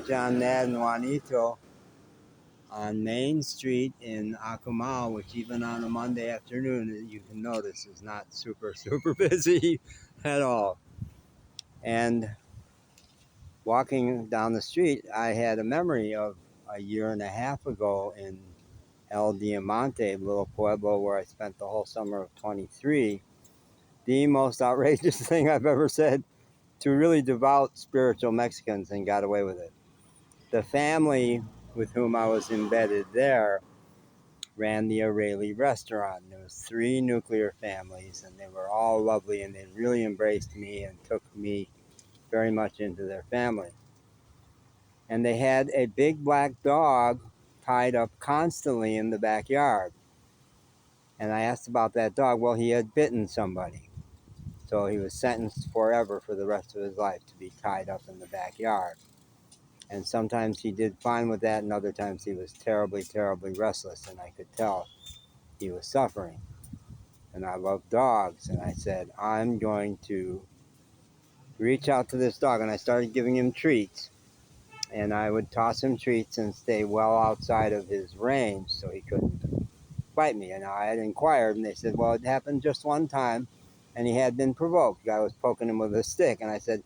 John, Ned, and Juanito on Main Street in Akumal, which even on a Monday afternoon, you can notice is not super busy at all. And walking down the street, I had a memory of a year and a half ago in El Diamante, a little pueblo where I spent the whole summer of 23. The most outrageous thing I've ever said to really devout spiritual Mexicans and got away with it. The family with whom I was embedded there ran the O'Reilly restaurant. There was 3 nuclear families, and they were all lovely, and they really embraced me and took me very much into their family. And they had a big black dog tied up constantly in the backyard. And I asked about that dog. Well, he had bitten somebody. So he was sentenced forever for the rest of his life to be tied up in the backyard. And sometimes he did fine with that, and other times he was terribly restless, and I could tell he was suffering. And I love dogs, and I said, I'm going to reach out to this dog, and I started giving him treats. And I would toss him treats and stay well outside of his range so he couldn't bite me. And I had inquired, and they said, well, it happened just one time, and he had been provoked. I was poking him with a stick, and I said,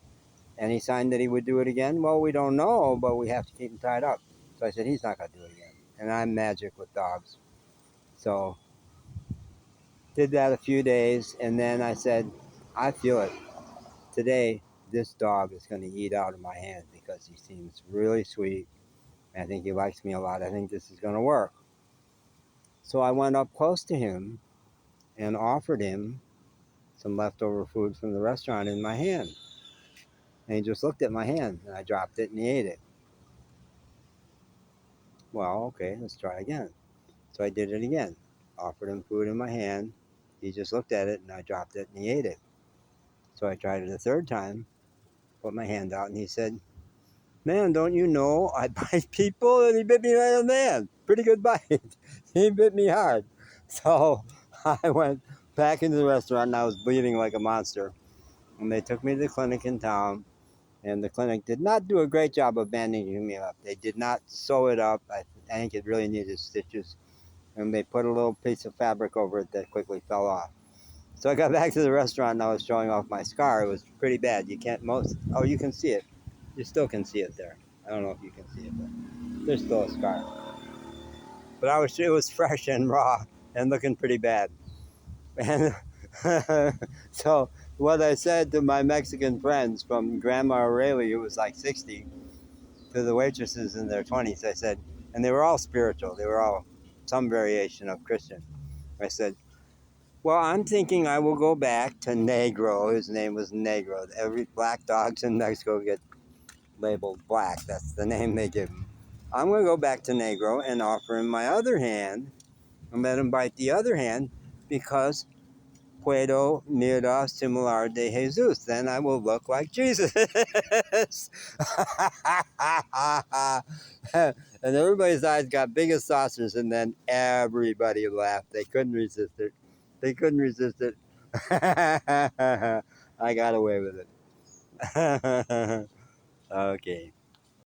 any sign that he would do it again? Well, we don't know, but we have to keep him tied up. So I said, he's not going to do it again. And I'm magic with dogs. So did that a few days, and then I said, I feel it. Today, this dog is going to eat out of my hand because he seems really sweet. I think he likes me a lot. I think this is going to work. So I went up close to him and offered him some leftover food from the restaurant in my hand. And he just looked at my hand, and I dropped it, and he ate it. Well, okay, let's try again. So I did it again. Offered him food in my hand. He just looked at it, and I dropped it, and he ate it. So I tried it a third time, put my hand out, and he said, man, don't you know I bite people? And he bit me right on the hand. Pretty good bite. He bit me hard. So I went back into the restaurant, and I was bleeding like a monster. And they took me to the clinic in town, and the clinic did not do a great job of bandaging me up. They did not sew it up. I think it really needed stitches. And they put a little piece of fabric over it that quickly fell off. So I got back to the restaurant, and I was showing off my scar. It was pretty bad. You can't you can see it. You still can see it there. I don't know if you can see it, but there's still a scar. But it was fresh and raw and looking pretty bad. And so what I said to my Mexican friends, from Grandma O'Reilly, who was like 60, to the waitresses in their 20s, I said, and they were all spiritual. They were all some variation of Christian. I said, well, I'm thinking I will go back to Negro. His name was Negro. Every black dogs in Mexico get labeled black. That's the name they give him. I'm going to go back to Negro and offer him my other hand and let him bite the other hand, because puedo mirar similar de Jesus. Then I will look like Jesus. And everybody's eyes got big as saucers, and then everybody laughed. They couldn't resist it. I got away with it. Okay.